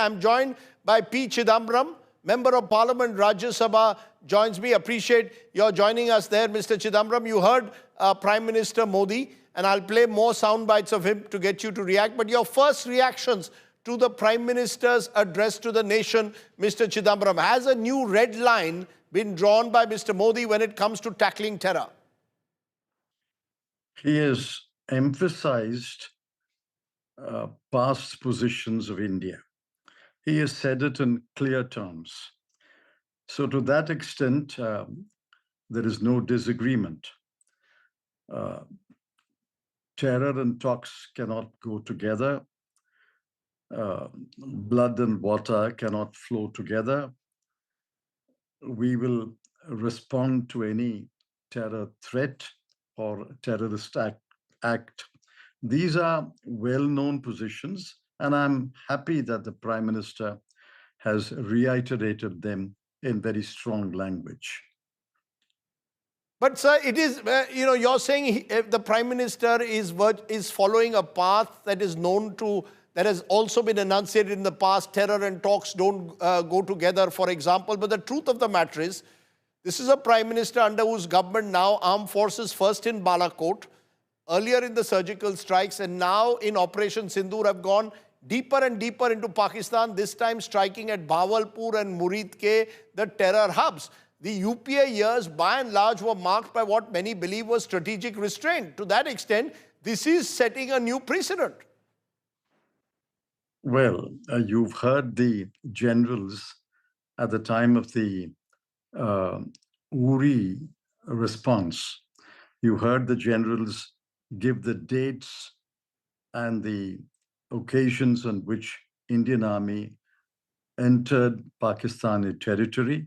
I'm joined by P. Chidambaram, Member of Parliament, Rajya Sabha, joins me. Appreciate your joining us there, Mr. Chidambaram. You heard Prime Minister Modi, and I'll play more sound bites of him to get you to react. But your first reactions to the Prime Minister's address to the nation, Mr. Chidambaram. Has a new red line been drawn by Mr. Modi when it comes to tackling terror? He has emphasized past positions of India. He has said it in clear terms. So to that extent, there is no disagreement. Terror and talks cannot go together. Blood and water cannot flow together. We will respond to any terror threat or terrorist act. These are well-known positions, and I'm happy that the Prime Minister has reiterated them in very strong language. But sir, it is, you're saying the Prime Minister is following a path that is known to, that has also been enunciated in the past. Terror and talks don't go together, for example. But the truth of the matter is, this is a Prime Minister under whose government now armed forces, first in Balakot, earlier in the surgical strikes, and now in Operation Sindoor have gone deeper and deeper into Pakistan, this time striking at Bahawalpur and Muridke, the terror hubs. The UPA years, by and large, were marked by what many believe was strategic restraint. To that extent, this is setting a new precedent. Well, you've heard the generals at the time of the Uri response. You heard the generals give the dates and the occasions on which Indian Army entered Pakistani territory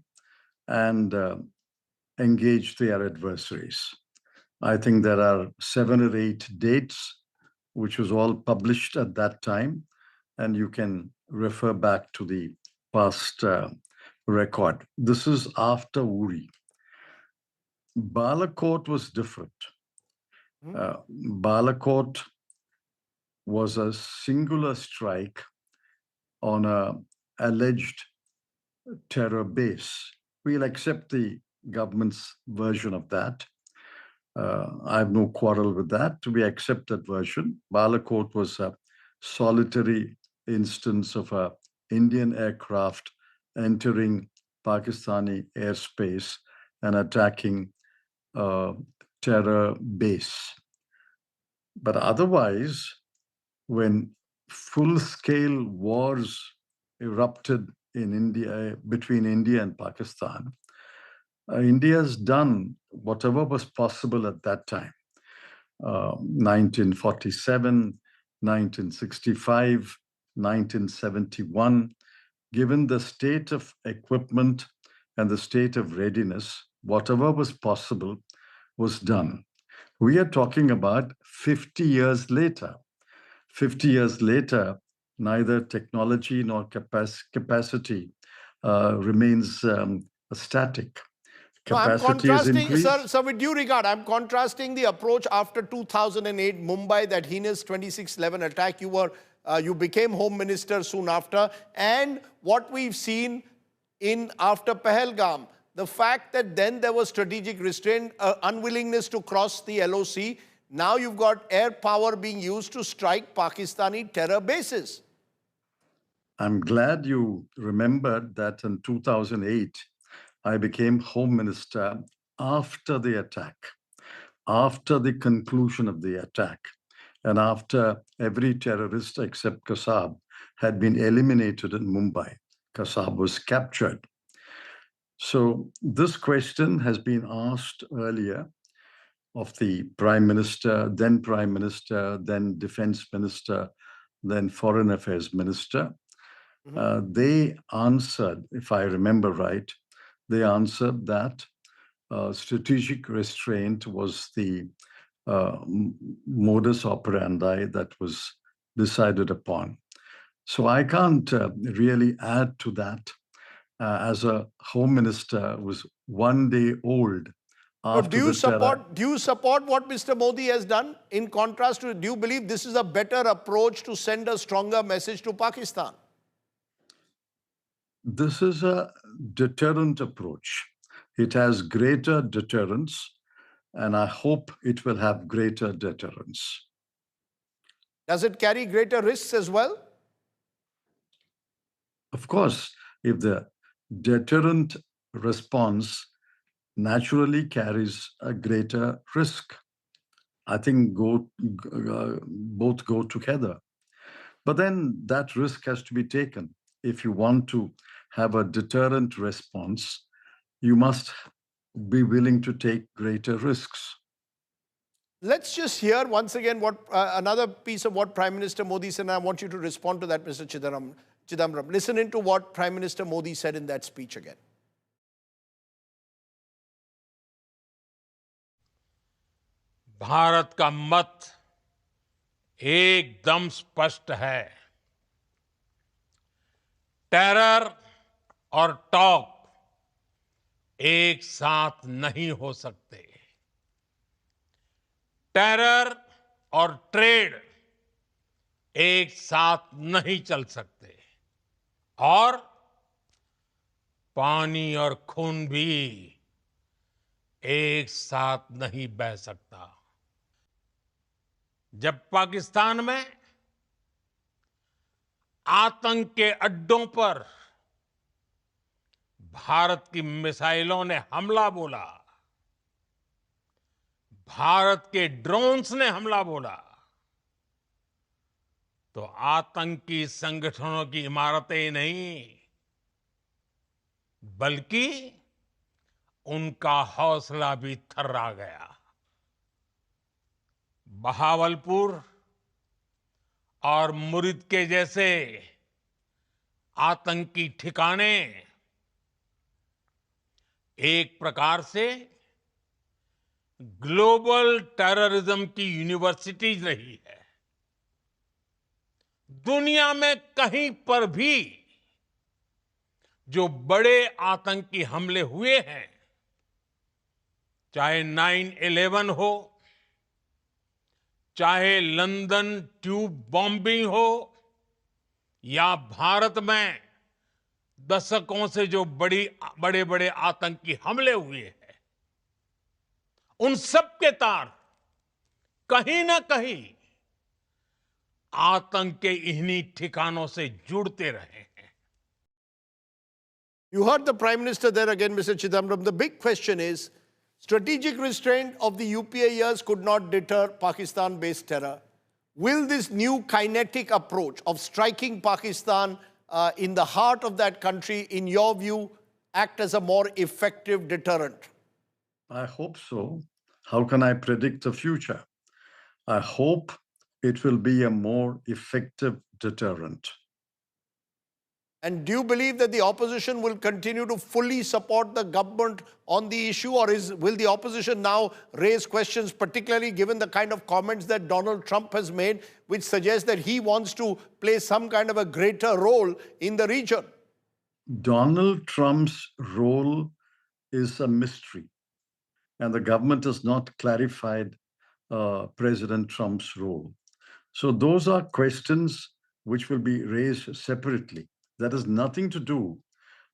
and engaged their adversaries. I think there are 7 or 8 dates, which was all published at that time, and you can refer back to the past record. This is after Uri. Balakot was different. Balakot was a singular strike on an alleged terror base. We'll accept the government's version of that. I have no quarrel with that. We accept that version. Balakot was a solitary instance of an Indian aircraft entering Pakistani airspace and attacking a terror base. But otherwise, when full-scale wars erupted in India, between India and Pakistan, India has done whatever was possible at that time. 1947, 1965, 1971, given the state of equipment and the state of readiness, whatever was possible was done. We are talking about 50 years later. 50 years later, neither technology nor capacity remains static. Capacity is increased. Sir, with due regard, I'm contrasting the approach after 2008 Mumbai, that heinous 26/11 attack. You became Home Minister soon after, and what we've seen after Pahalgam. The fact that then there was strategic restraint, unwillingness to cross the LOC. Now you've got air power being used to strike Pakistani terror bases. I'm glad you remembered that in 2008, I became Home Minister after the attack, after the conclusion of the attack, and after every terrorist except Kasab had been eliminated in Mumbai. Kasab was captured. So this question has been asked earlier of the Prime Minister, then Defense Minister, then Foreign Affairs Minister. They answered, if I remember right, they answered that strategic restraint was the modus operandi that was decided upon. So I can't really add to that. As a Home Minister who was 1 day old after do you support what Mr. Modi has done? In contrast to, do you believe this is a better approach to send a stronger message to Pakistan? This is a deterrent approach. It has greater deterrence, and I hope it will have greater deterrence. Does it carry greater risks as well? Of course, if the deterrent response naturally carries a greater risk, I think both go together. But then that risk has to be taken. If you want to have a deterrent response, you must be willing to take greater risks. Let's just hear once again what another piece of what Prime Minister Modi said, and I want you to respond to that, Mr. Chidambaram. Listen into what Prime Minister Modi said in that speech again. Bharat का मत एकदम स्पष्ट है। Terror और talk एक साथ नहीं हो सकते। टेरर और ट्रेड एक साथ नहीं चल सकते, और पानी और खून भी एक साथ नहीं बह सकता। जब पाकिस्तान में आतंक के अड्डों पर भारत की मिसाइलों ने हमला बोला, भारत के ड्रोन्स ने हमला बोला, तो आतंकी संगठनों की इमारतें नहीं, बल्कि उनका हौसला भी थर्रा गया। बहावलपुर और मुरिदके जैसे आतंकी ठिकाने एक प्रकार से ग्लोबल टेररिज्म की यूनिवर्सिटीज रही है। दुनिया में कहीं पर भी जो बड़े आतंकी हमले हुए हैं, चाहे 9/11 हो, चाहे लंदन ट्यूब बॉम्बिंग हो, या भारत में दशकों से जो बड़े बड़े आतंकी हमले हुए हैं, उन सब के तार कहीं ना कहीं आतंक के इन्हीं ठिकानों से जुड़ते रहे हैं। You heard the Prime Minister there again, Mr. Chidambaram. The big question is, strategic restraint of the UPA years could not deter Pakistan-based terror. Will this new kinetic approach of striking Pakistan in the heart of that country, in your view, act as a more effective deterrent? I hope so. How can I predict the future? I hope it will be a more effective deterrent. And do you believe that the opposition will continue to fully support the government on the issue, or will the opposition now raise questions, particularly given the kind of comments that Donald Trump has made, which suggests that he wants to play some kind of a greater role in the region? Donald Trump's role is a mystery, and the government has not clarified President Trump's role. So those are questions which will be raised separately. That has nothing to do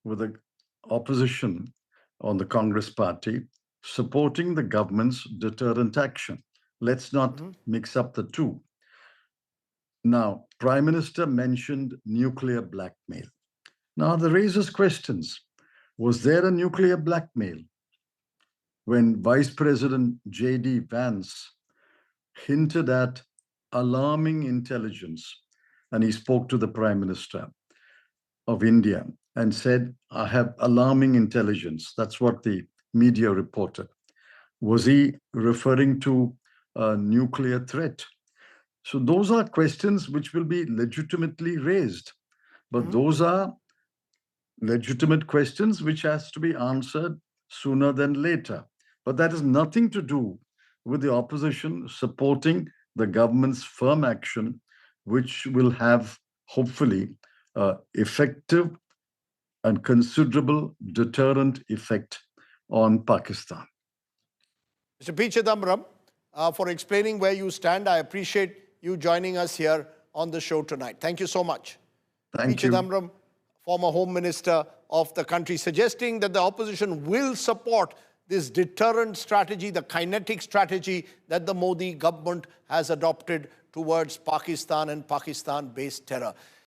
with the opposition on the Congress party supporting the government's deterrent action. Let's not mix up the two. Now, Prime Minister mentioned nuclear blackmail. Now, that raises questions. Was there a nuclear blackmail? When Vice President J.D. Vance hinted at alarming intelligence, and he spoke to the Prime Minister of India and said, I have alarming intelligence. That's what the media reported. Was he referring to a nuclear threat? So those are questions which will be legitimately raised. But those are legitimate questions which has to be answered sooner than later. But that has nothing to do with the opposition supporting the government's firm action, which will have, hopefully, effective and considerable deterrent effect on Pakistan. Mr. P. Chidambaram, for explaining where you stand, I appreciate you joining us here on the show tonight. Thank you so much. Thank P. you. Chidambaram, former Home Minister of the country, suggesting that the opposition will support this deterrent strategy, the kinetic strategy that the Modi government has adopted towards Pakistan and Pakistan-based terror.